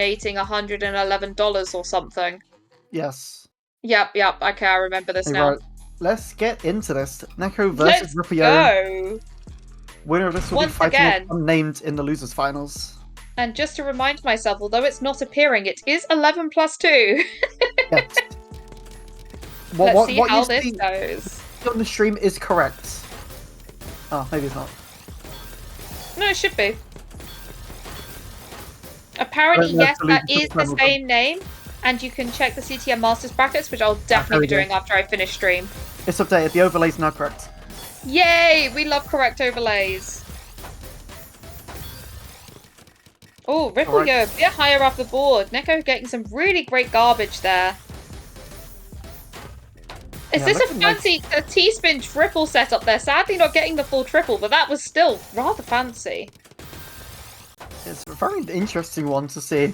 $111 or something. Yes. Yep, okay, I remember this Hey, now. right. Let's get into this. Neko versus Let's RIPPLEYO. go! Winner of this will be Once fighting off again. unnamed in the losers finals. And just to remind myself, although it's not appearing, it is 11 plus 2. Yes. Let's see what how you this see goes. on the stream is correct. Oh, maybe it's not. No, it should be. Apparently, yes, that is the same name. And you can check the CTM Masters brackets, which I'll definitely be doing after I finish stream. It's updated. The overlay's now correct. Yay! We love correct overlays. Oh, RIPPLEYO, a bit higher up the board. Neko getting some really great garbage there. Is this a fancy T-spin triple setup there? Sadly not getting the full triple, but that was still rather fancy. It's a very interesting one to see.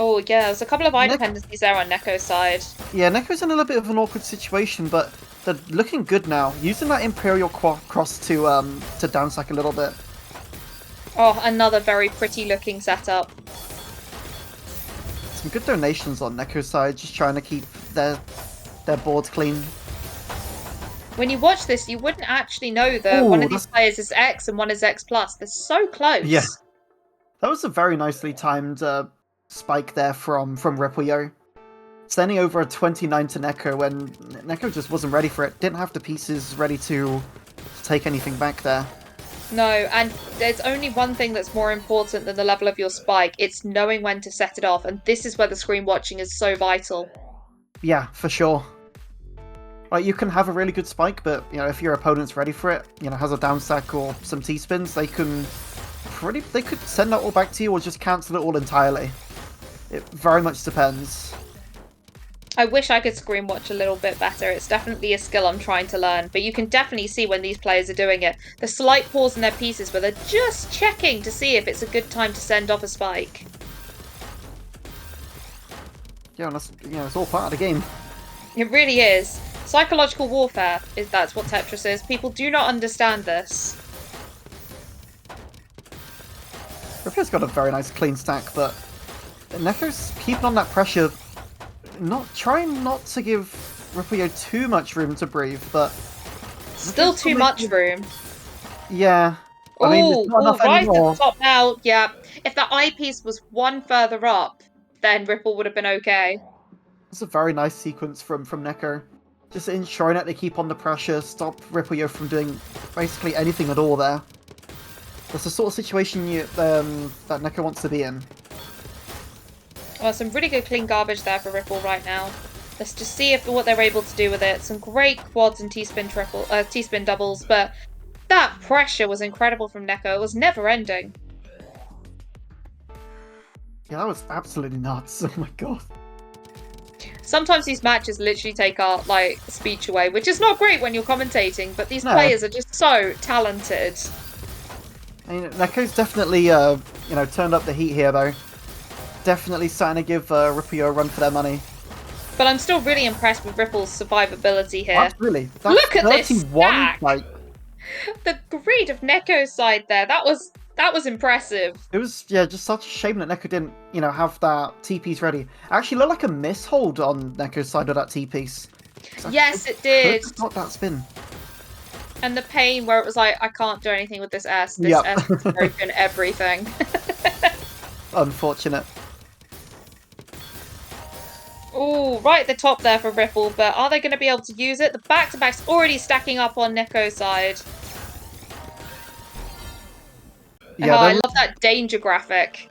Oh yeah, there's a couple of eye dependencies there on Neko's side. Yeah, Neko's in a little bit of an awkward situation, but they're looking good now. Using that Imperial cross to downsack a little bit. Oh, another very pretty looking setup. Some good donations on Neko's side, just trying to keep their boards clean. When you watch this, you wouldn't actually know that one of these players is X and one is X+. They're so close. Yeah. That was a very nicely timed spike there from RIPPLEYO. Sending over a 29 to Neko when Neko just wasn't ready for it. Didn't have the pieces ready to take anything back there. No, and there's only one thing that's more important than the level of your spike. It's knowing when to set it off, and this is where the screen watching is so vital. Yeah, for sure. Like, you can have a really good spike, but you know, if your opponent's ready for it, you know, has a downsack or some T-spins, they could send that all back to you or just cancel it all entirely. It very much depends. I wish I could screen watch a little bit better. It's definitely a skill I'm trying to learn, but you can definitely see when these players are doing it. The slight pause in their pieces where they're just checking to see if it's a good time to send off a spike. Yeah, and that's, you know, it's all part of the game. It really is. Psychological warfare, that's what Tetris is. People do not understand this. RIPPLEYO's got a very nice clean stack, but Neko's keeping on that pressure, trying not to give RIPPLEYO too much room to breathe, but still too much room. Yeah. I mean, it's not enough right anymore. at the top now. Yeah. If that eyepiece was one further up, then Ripple would have been okay. It's a very nice sequence from Neko. Just ensuring that they keep on the pressure, stop RIPPLEYO from doing basically anything at all there. That's the sort of situation that Neko wants to be in. Well, some really good clean garbage there for Ripple right now. Let's just see what they're able to do with it. Some great quads and T-spin doubles, but that pressure was incredible from Neko. It was never ending. Yeah, that was absolutely nuts. Oh my god. Sometimes these matches literally take our speech away, which is not great when you're commentating, but these players are just so talented. I mean, Neko's definitely turned up the heat here though. Definitely starting to give RIPPLEYO a run for their money. But I'm still really impressed with Ripple's survivability here. Absolutely. Look at this stack! The greed of Neko's side there, that was impressive. It was, yeah, just such a shame that Neko didn't, have that T-piece ready. It actually looked like a mishold on Neko's side of that T-piece. Yes, it did. Not that spin. And the pain where it was like, I can't do anything with this S. This S has broken everything. Unfortunate. Oh, right at the top there for Ripple, but are they going to be able to use it? The back-to-back's already stacking up on Neko's side. Yeah, I love that danger graphic.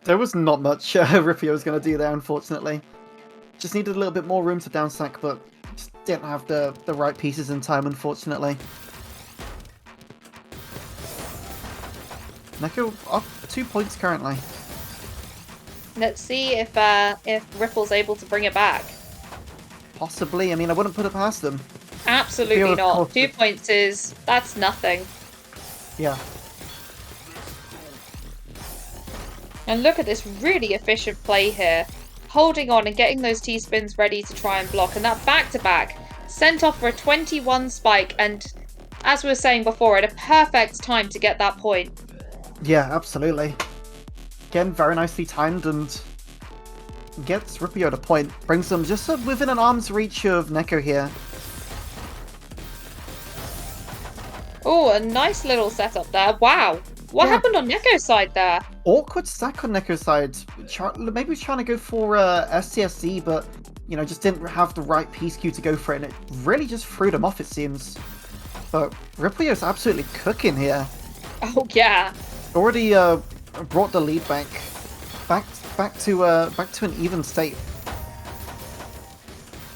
There was not much RIPPLEYO was going to do there, unfortunately. Just needed a little bit more room to downsack, but just didn't have the right pieces in time, unfortunately. Neko up 2 points currently. Let's see if Ripple's able to bring it back. Possibly. I mean, I wouldn't put it past them. Absolutely not. 2 points that's nothing. Yeah. And look at this really efficient play here. Holding on and getting those T-spins ready to try and block. And that back-to-back sent off for a 21 spike. And as we were saying before, at a perfect time to get that point. Yeah, absolutely. Again, very nicely timed and gets RIPPLEYO to point. Brings them just within an arm's reach of Neko here. Oh, a nice little setup there. Wow. What happened on Neko's side there? Awkward stack on Neko's side. Maybe he's trying to go for STSC, but, you know, just didn't have the right piece queue to go for it, and it really just threw them off, it seems. But RIPPLEYO's absolutely cooking here. Oh, yeah. Already brought the lead back to an even state.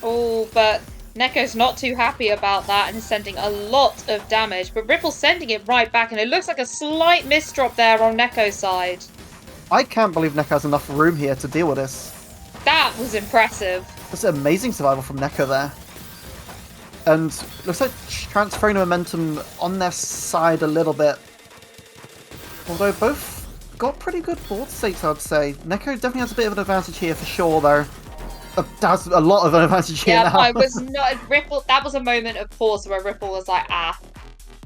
Oh, but Neko's not too happy about that and is sending a lot of damage. But Ripple's sending it right back, and it looks like a slight misdrop there on Neko's side. I can't believe Neko has enough room here to deal with this. That was impressive. That's an amazing survival from Neko there. And looks like transferring the momentum on their side a little bit. Although both got pretty good board states, I'd say. Neko definitely has a bit of an advantage here for sure, though. Has a lot of an advantage here now. I was not Ripple. That was a moment of pause where Ripple was like,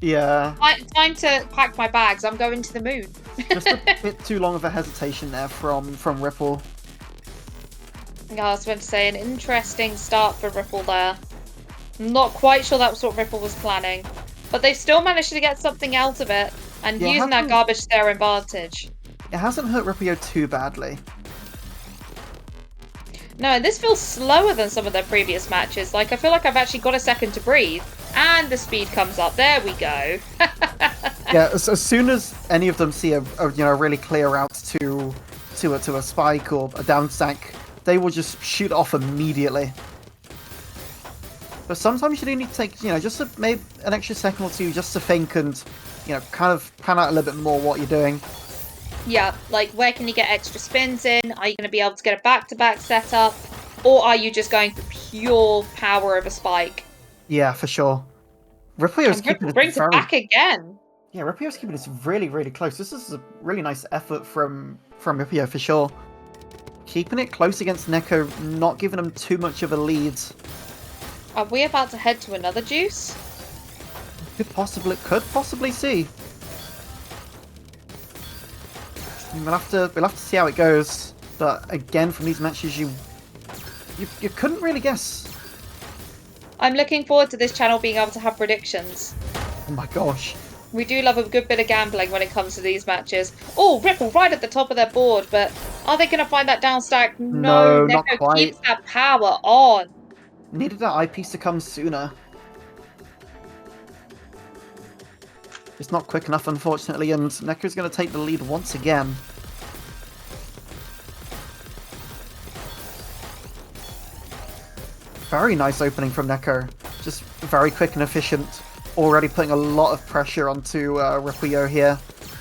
yeah. Time to pack my bags. I'm going to the moon. Just a bit too long of a hesitation there from Ripple. Yeah, I was going to say an interesting start for Ripple there. I'm not quite sure that was what Ripple was planning, but they still managed to get something out of it and using that garbage to their advantage. It hasn't hurt RIPPLEYO too badly. No, this feels slower than some of their previous matches. Like, I feel like I've actually got a second to breathe. And the speed comes up. There we go. Yeah, as soon as any of them see a really clear route to a spike or a down stack, they will just shoot off immediately. But sometimes you do need to take, just maybe an extra second or two just to think and, kind of plan out a little bit more what you're doing. Yeah, like where can you get extra spins in? Are you going to be able to get a back-to-back setup? Or are you just going for pure power of a spike? Yeah, for sure. RIPPLEYO's keeping it brings it back again. Yeah, RIPPLEYO's keeping this really, really close. This is a really nice effort from RIPPLEYO for sure. Keeping it close against Neko, not giving them too much of a lead. Are we about to head to another juice? Could possibly see. We'll have to see how it goes. But again, from these matches, you couldn't really guess. I'm looking forward to this channel being able to have predictions. Oh my gosh. We do love a good bit of gambling when it comes to these matches. Oh, Ripple right at the top of their board, but are they going to find that down stack? No, not Neko quite. keeps that power on. Needed that eyepiece to come sooner. It's not quick enough, unfortunately, and Neko's going to take the lead once again. Very nice opening from Neko. Just very quick and efficient. Already putting a lot of pressure onto RIPPLEYO here.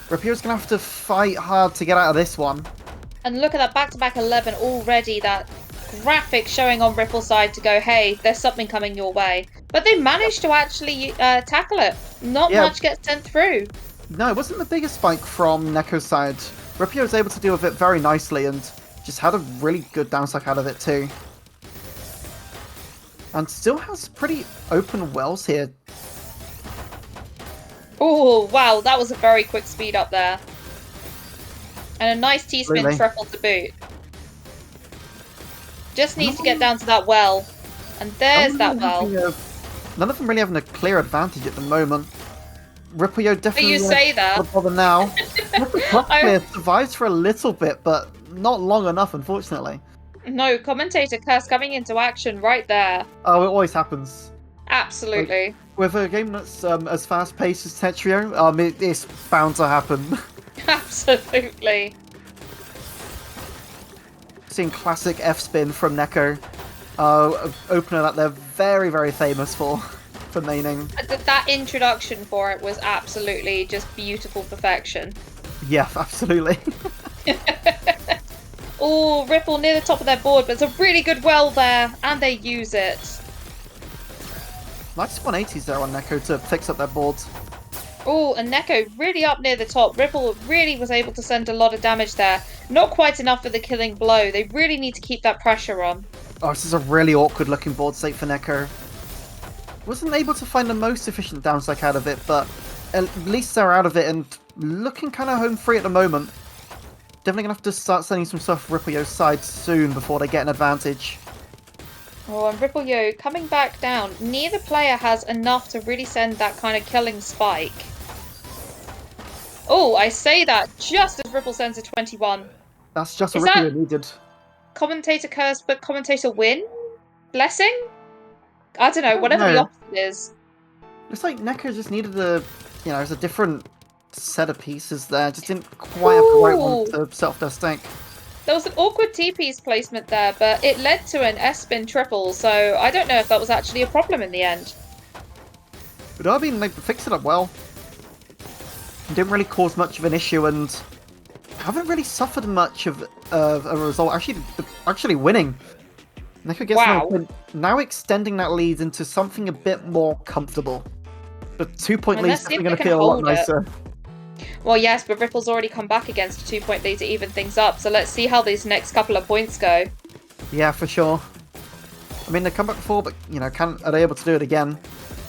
RIPPLEYO's going to have to fight hard to get out of this one. And look at that back-to-back 11 already. That graphic showing on Ripple's side to go, hey, there's something coming your way. But they managed to actually tackle it. Not much gets sent through. No, it wasn't the biggest spike from Neko's side. RIPPLEYO was able to deal with it very nicely and just had a really good downstack out of it too. And still has pretty open wells here. Oh, wow, that was a very quick speed up there. And a nice T-spin Really? triple to boot. Just needs to get down to that well. And there's that well. None of them really having a clear advantage at the moment. RIPPLEYO definitely... But you say that. Not bother now. RIPPLEYO survives for a little bit, but not long enough, unfortunately. No, commentator curse coming into action right there. Oh, it always happens. Absolutely. Like, with a game that's as fast-paced as Tetrio, it's bound to happen. Absolutely. Seeing classic F-spin from Neko. Opener that they're very, very famous for maining. That introduction for it was absolutely just beautiful perfection. Yeah, absolutely. Oh, Ripple near the top of their board, but it's a really good well there, and they use it. Nice 180s there on Neko to fix up their boards. Oh, and Neko really up near the top. Ripple really was able to send a lot of damage there. Not quite enough for the killing blow. They really need to keep that pressure on. Oh, this is a really awkward looking board state for Neko. Wasn't able to find the most efficient downstack out of it, but at least they're out of it and looking kind of home free at the moment. definitely gonna have to start sending some stuff RIPPLEYO's side soon before they get an advantage. Oh, and RIPPLEYO coming back down. Neither player has enough to really send that kind of killing spike. Oh, I say that just as Ripple sends a 21. That's just what Is that RIPPLEYO needed. commentator curse, but commentator win? Blessing? I don't know, whatever the No, opposite is. looks like Neko just needed there's a different set of pieces there. Just didn't quite have the right one Ooh, to set off their stack. there was an awkward T-piece placement there, but it led to an S-spin triple, so I don't know if that was actually a problem in the end. But I mean, they fixed it up well. It didn't really cause much of an issue, and haven't really suffered much of a result. Actually winning. Neko gets Wow. another point, now extending that lead into something a bit more comfortable. The 2-point And lead let's is see if definitely going they to can feel a lot hold it. nicer. Well, yes, but Ripple's already come back against a 2-point lead to even things up, so let's see how these next couple of points go. Yeah, for sure. I mean, they come back before, but are they able to do it again?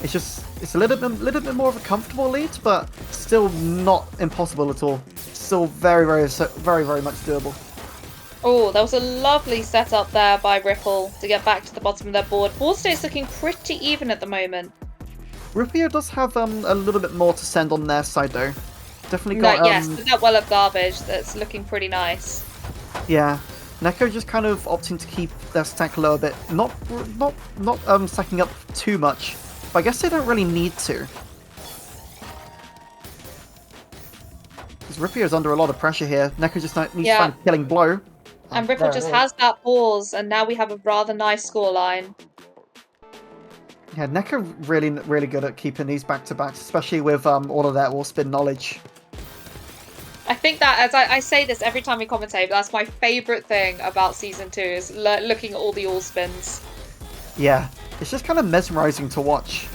It's a little bit more of a comfortable lead, but still not impossible at all. Still very much doable. Oh, that was a lovely setup there by Ripple to get back to the bottom of their board. Board state's looking pretty even at the moment. RIPPLEYO does have a little bit more to send on their side though. Definitely got Yes, with that well of garbage, that's looking pretty nice. yeah. Neko just kind of opting to keep their stack low a bit, not stacking up too much. But I guess they don't really need to. Because RIPPLEYO's under a lot of pressure here. Neko just needs to find a killing blow. And Ripple just has that pause, and now we have a rather nice scoreline. Yeah, Neko really good at keeping these back-to-backs, especially with all of that all-spin knowledge. I think that, as I say this every time we commentate, but that's my favourite thing about Season 2, is looking at all the all-spins. Yeah, it's just kind of mesmerizing to watch.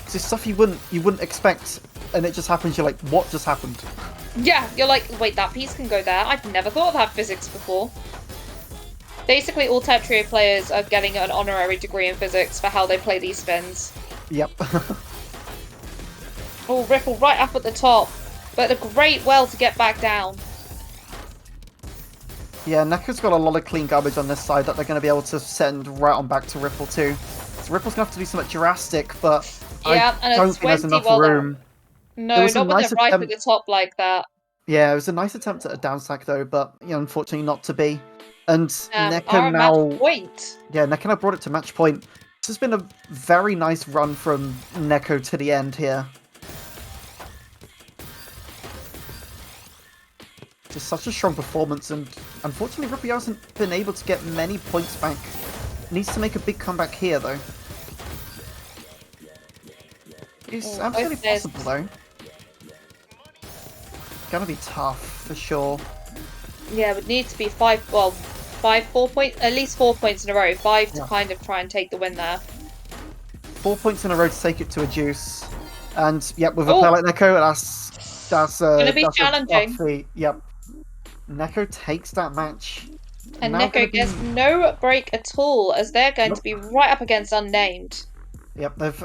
It's stuff you wouldn't expect, and it just happens, you're like, what just happened? Yeah, you're like, wait, that piece can go there? I've never thought of that physics before. Basically, all Type Trio players are getting an honorary degree in physics for how they play these spins. Yep. Oh, Ripple right up at the top, but a great well to get back down. Yeah, Neko's got a lot of clean garbage on this side that they're going to be able to send right on back to Ripple too. So Ripple's going to have to do something drastic, but yeah, I don't think there's enough room. No, not when they're right at the top like that. Yeah, it was a nice attempt at a down stack though, but unfortunately not to be. And Neko now... match point. Yeah, Neko now brought it to match point. This has been a very nice run from Neko to the end here. Just such a strong performance, and unfortunately RIPPLEYO hasn't been able to get many points back. Needs to make a big comeback here though. It's absolutely possible though. Gonna be tough for sure. Yeah, it would need to be 4 points, at least 4 points in a row. 5 to kind of try and take the win there. 4 points in a row to take it to a juice. And yep, with a player like Neko, that's gonna be challenging. Yep. Neko takes that match. And Neko gets no break at all, as they're going to be right up against Unnamed. Yep, they've